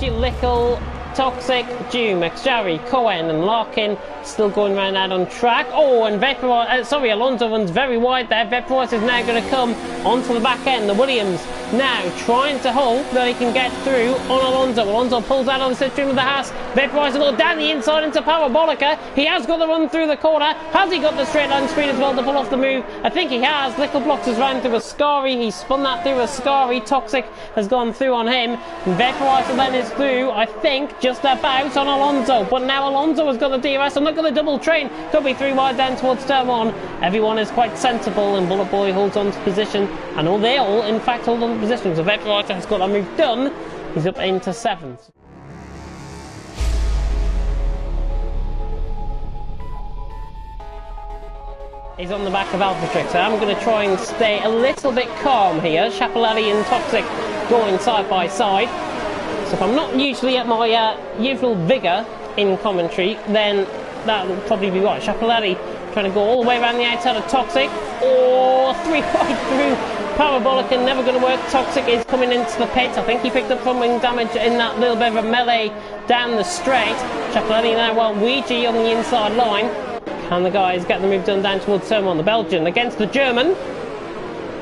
Luigi, Lickle, Toxic, Doom, Xari, Cohen and Larkin still going around out on track. Oh, and Alonso runs very wide there. Vaporize is now going to come onto the back end. The Williams now trying to hope that he can get through on Alonso. Alonso pulls out on the slipstream of the Haas. Vaporizer go down the inside into Parabolica. He has got the run through the corner. Has he got the straight line speed as well to pull off the move? I think he has. Lickle blocks his round through Ascari. He spun that through Ascari. Toxic has gone through on him. Vaporizer then is through, I think, just about on Alonso. But now Alonso has got the DRS. I'm not going to double train. Could be 3 wide down towards turn 1. Everyone is quite sensible and Bullet Boy holds on to position. And they all, in fact, hold on to position. So Vaporizer has got that move done. He's up into 7th. He's on the back of Alphatrix. So I'm going to try and stay a little bit calm here. Schiaparelli and Toxic going side by side. So if I'm not usually at my usual vigour in commentary, then that will probably be right. Schiaparelli trying to go all the way around the outside of Toxic. Or 3 right through Parabolica, never going to work. Toxic is coming into the pit. I think he picked up some wing damage in that little bit of a melee down the straight. Schiaparelli now, Luigi on the inside line. Can the guys get the move done down towards turn 1? The Belgian against the German.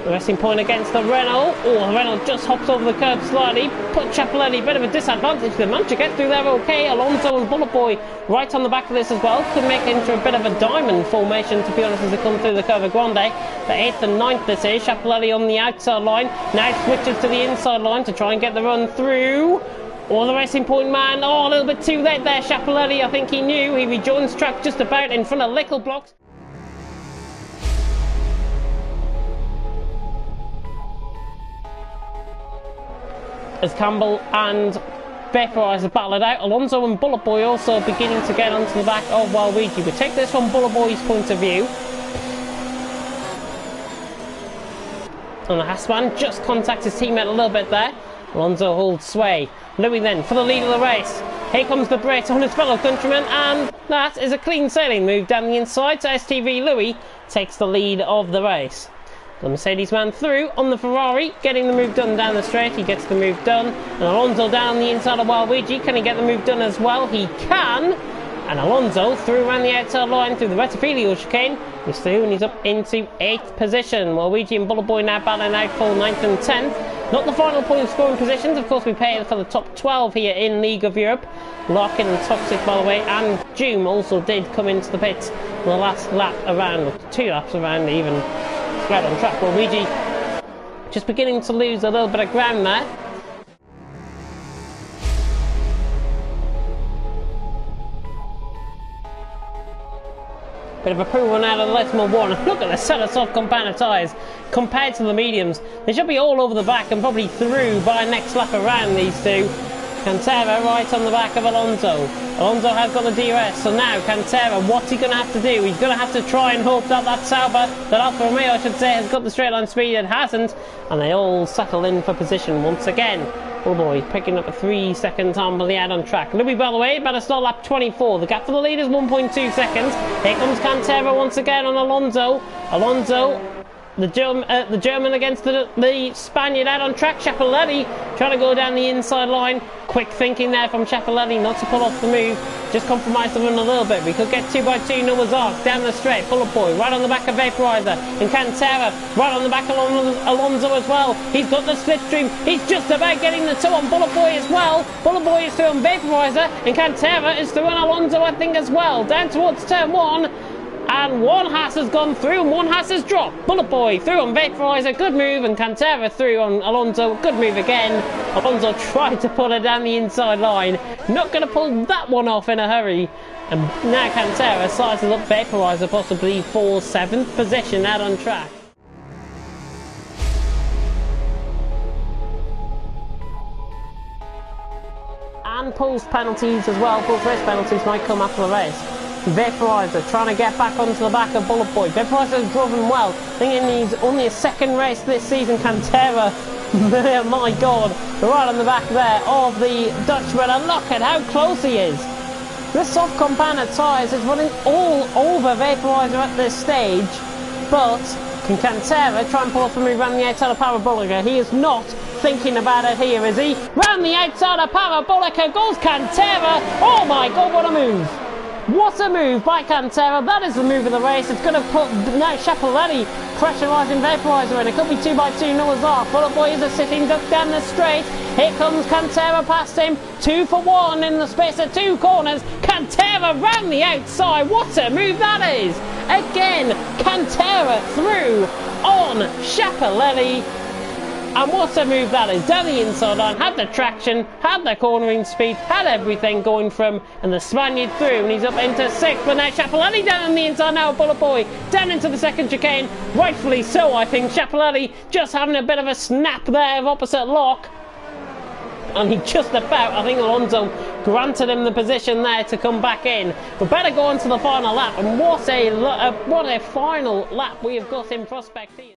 The Racing Point against the Renault. Oh, the Renault just hops over the curb slightly. Put Schiaparelli a bit of a disadvantage. They managed to get through there okay. Alonso and Bullet Boy right on the back of this as well. Could make it into a bit of a diamond formation, to be honest, as they come through the Curva Grande. The 8th and 9th this is. Schiaparelli on the outside line. Now switches to the inside line to try and get the run through. Oh, the Racing Point man. Oh, a little bit too late there. Schiaparelli, I think he knew. He rejoins track just about in front of Lickle blocks. As Campbell and Vaporizer battle it out. Alonso and Bullet Boy also beginning to get onto the back of Waluigi. We take this from Bullet Boy's point of view. And the Haasman just contacts his teammate a little bit there. Alonso holds sway. Louis then for the lead of the race. Here comes the Brit on his fellow countryman, and that is a clean sailing move down the inside. So STV Louis takes the lead of the race. The Mercedes man through on the Ferrari, getting the move done down the straight. He gets the move done. And Alonso down the inside of Waluigi. Can he get the move done as well? He can. And Alonso through around the outside line through the Rettifilio chicane. He's through and he's up into 8th position. Waluigi and Bullet Boy now battling out for 9th and 10th. Not the final point scoring positions. Of course, we pay for the top 12 here in League of Europe. Larkin and Toxic, by the way, and Doom also did come into the pits for the last lap around, or 2 laps around even. Right on track. Luigi just beginning to lose a little bit of ground there. Bit of a poo run out of the Letterman 1. Look at the set of soft compound tyres compared to the mediums. They should be all over the back and probably through by next lap around, these two. Cantera right on the back of Alonso. Alonso has got the DRS, so now Cantera, what's he going to have to do? He's going to have to try and hope that that Sauber, that Alfa Romeo I should say, has got the straight line speed. It hasn't, and they all settle in for position once again. Oh boy, picking up a 3-second time for the out on track. Louis, by the way, better start lap 24. The gap for the lead is 1.2 seconds. Here comes Cantera once again on Alonso. Alonso, the German against the Spaniard out on track. Schiaparelli trying to go down the inside line. Quick thinking there from Schiaparelli not to pull off the move. Just compromise the run a little bit. We could get 2x2 Noah's Ark down the straight. Bullet Boy right on the back of Vaporizer. And Cantera right on the back of Alonso as well. He's got the slipstream. He's just about getting the 2 on Bullet Boy as well. Bullet Boy is through on Vaporizer. And Cantera is through on Alonso, I think, as well. Down towards turn 1. And one Haas has gone through and one Haas has dropped. Bullet Boy through on Vaporizer, good move, and Cantera through on Alonso, good move again. Alonso tried to pull it down the inside line, not going to pull that one off in a hurry. And now Cantera sizes up Vaporizer possibly for 7th position out on track. And pulse penalties as well, pulse race penalties might come after the race. Vaporizer trying to get back onto the back of Bullet Boy. Vaporizer has driven well. I think it needs only a 2nd race this season. Cantera, my God, right on the back there of the Dutchman. And look at how close he is. This soft compound tyres is running all over Vaporizer at this stage. But can Cantera try and pull off the move around the outside of Parabolica? He is not thinking about it here, is he? Round the outside of Parabolica goes Cantera. Oh my God, what a move! What a move by Cantera. That is the move of the race. It's going to put now Schiaparelli pressurising Vaporizer in. It could be 2x2 Noah's Ark. Bullet Boy is a sitting duck down the straight. Here comes Cantera past him. 2 for 1 in the space of 2 corners. Cantera round the outside. What a move that is. Again, Cantera through on Schiaparelli. And what a move that is. Down the inside line, had the traction, had the cornering speed, had everything going from, and the Spaniard through, and he's up into 6th. But now Schiaparelli down on the inside now, Bullet Boy down into the second chicane. Rightfully so, I think. Schiaparelli just having a bit of a snap there of opposite lock. And he just about, I think Alonso granted him the position there to come back in. But better go on to the final lap. And what a final lap we have got in prospect here.